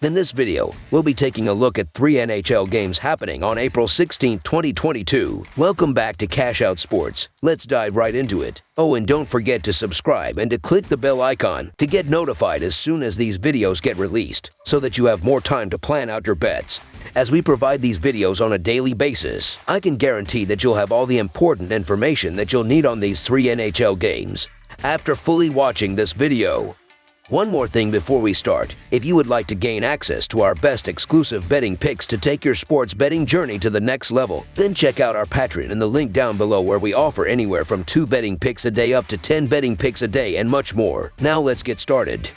In this video, we'll be taking a look at 3 NHL games happening on April 16, 2022. Welcome back to Cash Out Sports. Let's dive right into it. Oh, and don't forget to subscribe and to click the bell icon to get notified as soon as these videos get released, so that you have more time to plan out your bets. As we provide these videos on a daily basis, I can guarantee that you'll have all the important information that you'll need on these 3 NHL games after fully watching this video. One more thing before we start. If you would like to gain access to our best exclusive betting picks to take your sports betting journey to the next level, then check out our Patreon in the link down below, where we offer anywhere from 2 betting picks a day up to 10 betting picks a day and much more. Now let's get started.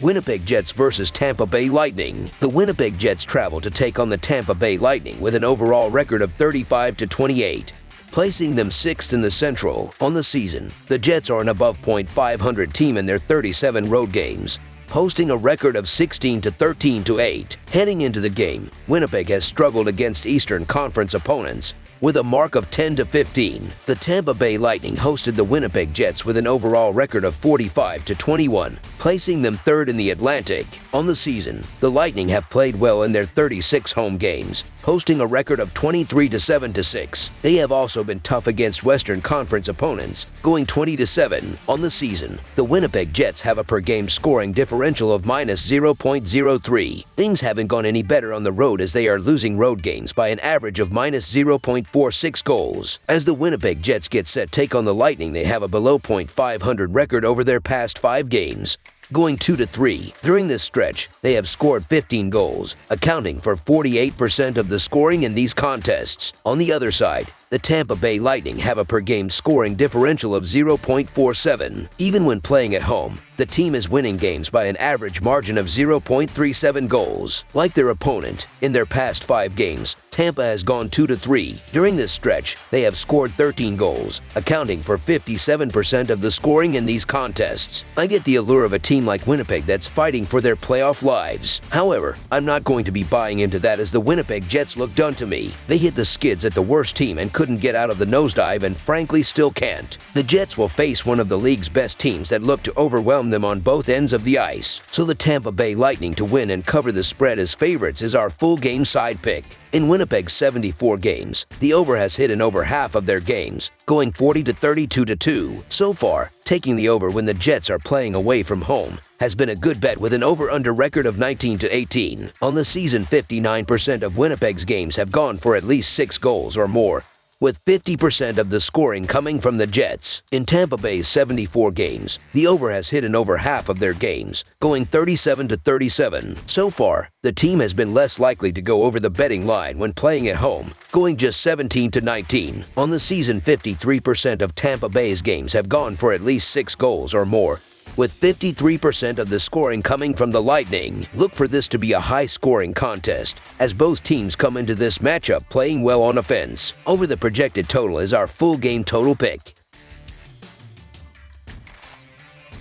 Winnipeg Jets versus Tampa Bay Lightning. The Winnipeg Jets travel to take on the Tampa Bay Lightning with an overall record of 35-28. Placing them 6th in the Central. On the season, the Jets are an above .500 team in their 37 road games, posting a record of 16-13-8. Heading into the game, Winnipeg has struggled against Eastern Conference opponents with a mark of 10-15. The Tampa Bay Lightning hosted the Winnipeg Jets with an overall record of 45-21, placing them 3rd in the Atlantic. On the season, the Lightning have played well in their 36 home games, posting a record of 23-7-6. They have also been tough against Western Conference opponents, going 20-7. On the season, the Winnipeg Jets have a per-game scoring differential of -0.03. Things haven't gone any better on the road, as they are losing road games by an average of -0.46 goals. As the Winnipeg Jets get set take on the Lightning, they have a below .500 record over their past 5 games, going 2-3. During this stretch, they have scored 15 goals, accounting for 48% of the scoring in these contests. On the other side, the Tampa Bay Lightning have a per-game scoring differential of 0.47. Even when playing at home, the team is winning games by an average margin of 0.37 goals. Like their opponent, in their past 5 games, Tampa has gone 2-3. During this stretch, they have scored 13 goals, accounting for 57% of the scoring in these contests. I get the allure of a team like Winnipeg that's fighting for their playoff lives. However, I'm not going to be buying into that, as the Winnipeg Jets look done to me. They hit the skids at the worst team and couldn't get out of the nosedive, and frankly still can't. The Jets will face one of the league's best teams that look to overwhelm them on both ends of the ice. So the Tampa Bay Lightning to win and cover the spread as favorites is our full game side pick. In Winnipeg's 74 games, the over has hit in over half of their games, going 40-32-2. So far, taking the over when the Jets are playing away from home has been a good bet, with an over-under record of 19-18. On the season, 59% of Winnipeg's games have gone for at least 6 goals or more, with 50% of the scoring coming from the Jets. In Tampa Bay's 74 games, the over has hit in over half of their games, going 37-37. So far, the team has been less likely to go over the betting line when playing at home, going just 17-19. On the season, 53% of Tampa Bay's games have gone for at least 6 goals or more, with 53% of the scoring coming from the Lightning. Look for this to be a high-scoring contest, as both teams come into this matchup playing well on offense. Over the projected total is our full game total pick.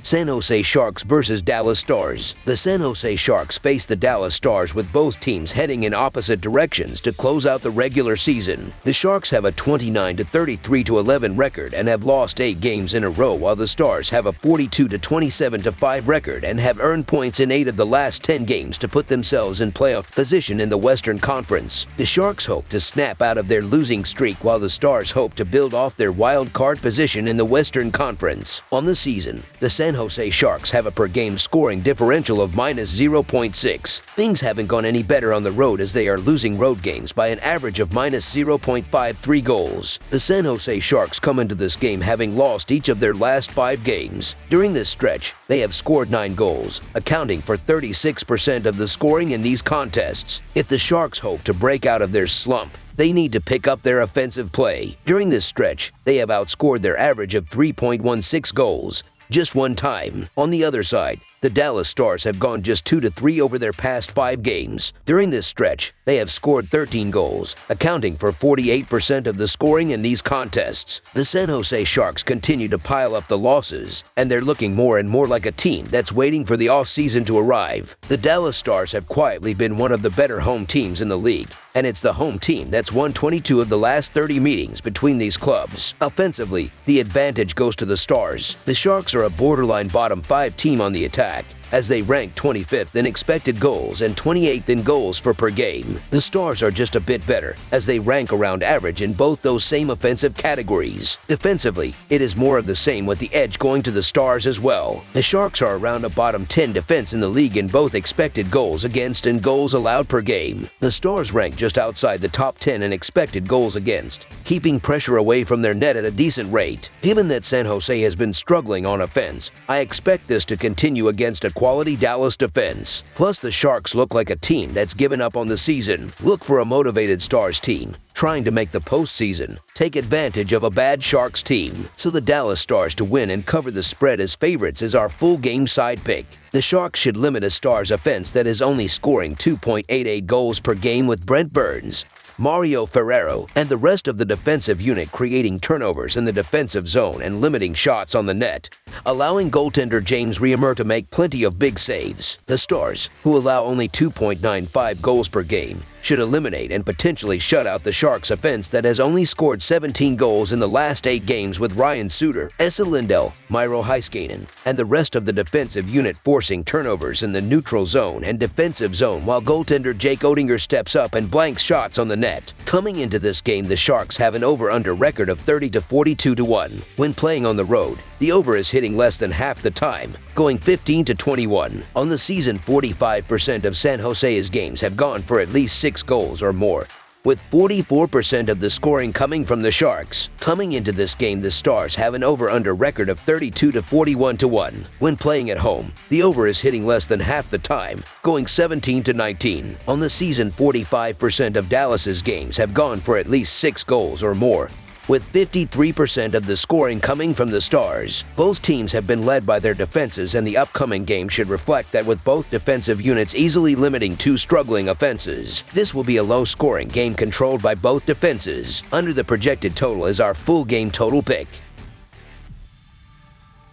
San Jose Sharks versus Dallas Stars. The San Jose Sharks face the Dallas Stars, with both teams heading in opposite directions to close out the regular season. The Sharks have a 29-33-11 record and have lost 8 games in a row, while the Stars have a 42-27-5 record and have earned points in 8 of the last 10 games to put themselves in playoff position in the Western Conference. The Sharks hope to snap out of their losing streak, while the Stars hope to build off their wild card position in the Western Conference. On the season, the San Jose Sharks have a per-game scoring differential of -0.6. Things haven't gone any better on the road, as they are losing road games by an average of -0.53 goals. The San Jose Sharks come into this game having lost each of their last 5 games. During this stretch, they have scored 9 goals, accounting for 36% of the scoring in these contests. If the Sharks hope to break out of their slump, they need to pick up their offensive play. During this stretch, they have outscored their average of 3.16 goals just 1 time. On the other side, the Dallas Stars have gone just 2-3 over their past 5 games. During this stretch, they have scored 13 goals, accounting for 48% of the scoring in these contests. The San Jose Sharks continue to pile up the losses, and they're looking more and more like a team that's waiting for the offseason to arrive. The Dallas Stars have quietly been one of the better home teams in the league, and it's the home team that's won 22 of the last 30 meetings between these clubs. Offensively, the advantage goes to the Stars. The Sharks are a borderline bottom 5 team on the attack, as they rank 25th in expected goals and 28th in goals for per game. The Stars are just a bit better, as they rank around average in both those same offensive categories. Defensively, it is more of the same, with the edge going to the Stars as well. The Sharks are around a bottom 10 defense in the league in both expected goals against and goals allowed per game. The Stars rank just outside the top 10 in expected goals against, keeping pressure away from their net at a decent rate. Given that San Jose has been struggling on offense, I expect this to continue against a quality Dallas defense. Plus, the Sharks look like a team that's given up on the season. Look for a motivated Stars team trying to make the postseason take advantage of a bad Sharks team. So the Dallas Stars to win and cover the spread as favorites is our full game side pick. The Sharks should limit a Stars offense that is only scoring 2.88 goals per game, with Brent Burns, Mario Ferrero, and the rest of the defensive unit creating turnovers in the defensive zone and limiting shots on the net, allowing goaltender James Reimer to make plenty of big saves. The Stars, who allow only 2.95 goals per game, should eliminate and potentially shut out the Sharks offense that has only scored 17 goals in the last 8 games, with Ryan Suter, Esa Lindell, Miro Heiskanen, and the rest of the defensive unit forcing turnovers in the neutral zone and defensive zone, while goaltender Jake Oettinger steps up and blanks shots on the net. Coming into this game, the Sharks have an over-under record of 30 to 42 to 1. When playing on the road, the over is hitting less than half the time, going 15 to 21. On the season, 45% of San Jose's games have gone for at least 6 goals or more, with 44% of the scoring coming from the Sharks. Coming into this game, the Stars have an over-under record of 32 to 41 to 1. When playing at home, the over is hitting less than half the time, going 17 to 19. On the season, 45% of Dallas's games have gone for at least 6 goals or more, with 53% of the scoring coming from the Stars. Both teams have been led by their defenses, and the upcoming game should reflect that, with both defensive units easily limiting 2 struggling offenses. This will be a low-scoring game controlled by both defenses. Under the projected total is our full game total pick.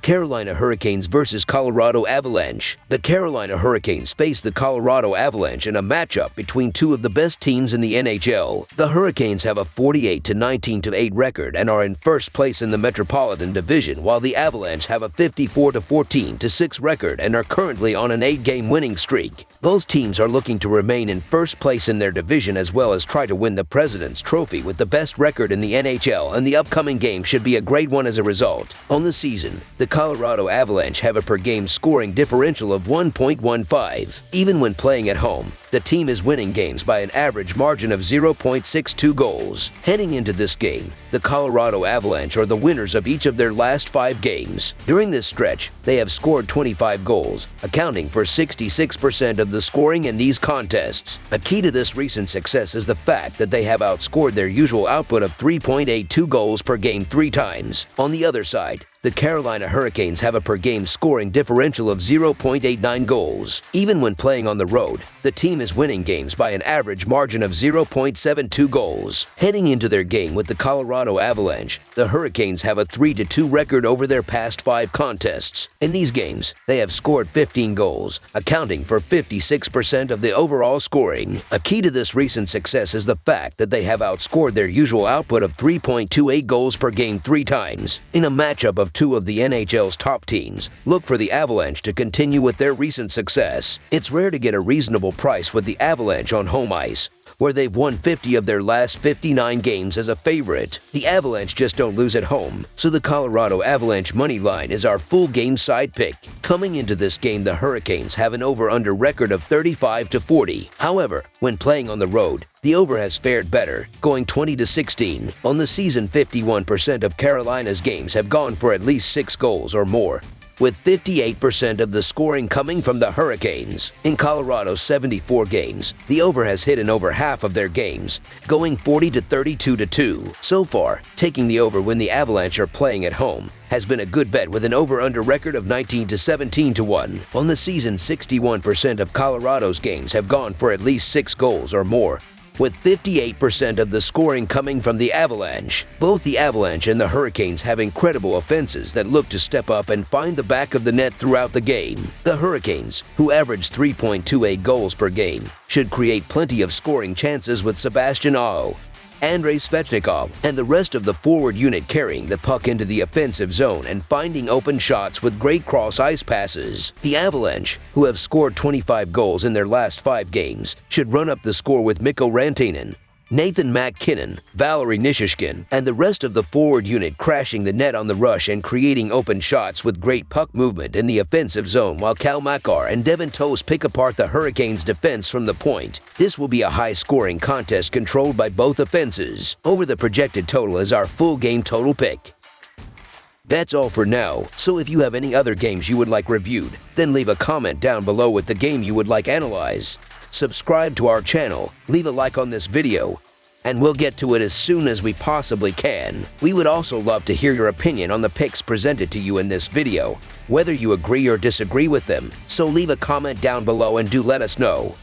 Carolina Hurricanes versus Colorado Avalanche. The Carolina Hurricanes face the Colorado Avalanche in a matchup between two of the best teams in the NHL. The Hurricanes have a 48 to 19 to 8 record and are in first place in the Metropolitan Division, while the Avalanche have a 54 to 14 to 6 record and are currently on an 8-game winning streak. Both teams are looking to remain in first place in their division, as well as try to win the President's Trophy with the best record in the NHL, and the upcoming game should be a great one as a result. On the season, the Colorado Avalanche have a per-game scoring differential of 1.15. Even when playing at home, the team is winning games by an average margin of 0.62 goals. Heading into this game, the Colorado Avalanche are the winners of each of their last 5 games. During this stretch, they have scored 25 goals, accounting for 66% of the scoring in these contests. A key to this recent success is the fact that they have outscored their usual output of 3.82 goals per game 3 times. On the other side, the Carolina Hurricanes have a per-game scoring differential of 0.89 goals. Even when playing on the road, the team is winning games by an average margin of 0.72 goals. Heading into their game with the Colorado Avalanche, the Hurricanes have a 3-2 record over their past 5 contests. In these games, they have scored 15 goals, accounting for 56% of the overall scoring. A key to this recent success is the fact that they have outscored their usual output of 3.28 goals per game 3 times. In a matchup of 2 of the NHL's top teams, look for the Avalanche to continue with their recent success. It's rare to get a reasonable price with the Avalanche on home ice, where they've won 50 of their last 59 games as a favorite. The Avalanche just don't lose at home, so the Colorado Avalanche money line is our full game side pick. Coming into this game, the Hurricanes have an over-under record of 35 to 40. However, when playing on the road, the over has fared better, going 20 to 16. On the season, 51% of Carolina's games have gone for at least 6 goals or more, with 58% of the scoring coming from the Hurricanes. In Colorado's 74 games, the over has hit in over half of their games, going 40 to 32 to 2. So far, taking the over when the Avalanche are playing at home has been a good bet, with an over-under record of 19 to 17 to 1. On the season, 61% of Colorado's games have gone for at least 6 goals or more, with 58% of the scoring coming from the Avalanche. Both the Avalanche and the Hurricanes have incredible offenses that look to step up and find the back of the net throughout the game. The Hurricanes, who average 3.28 goals per game, should create plenty of scoring chances with Sebastian Aho, Andrei Svechnikov, and the rest of the forward unit carrying the puck into the offensive zone and finding open shots with great cross-ice passes. The Avalanche, who have scored 25 goals in their last 5 games, should run up the score with Mikko Rantanen, Nathan MacKinnon, Valeri Nichushkin, and the rest of the forward unit crashing the net on the rush and creating open shots with great puck movement in the offensive zone, while Cal Makar and Devin Toews pick apart the Hurricanes' defense from the point. This will be a high-scoring contest controlled by both offenses. Over the projected total is our full game total pick. That's all for now, so if you have any other games you would like reviewed, then leave a comment down below with the game you would like analyzed. Subscribe to our channel, leave a like on this video, and we'll get to it as soon as we possibly can. We would also love to hear your opinion on the picks presented to you in this video, whether you agree or disagree with them, so leave a comment down below and do let us know.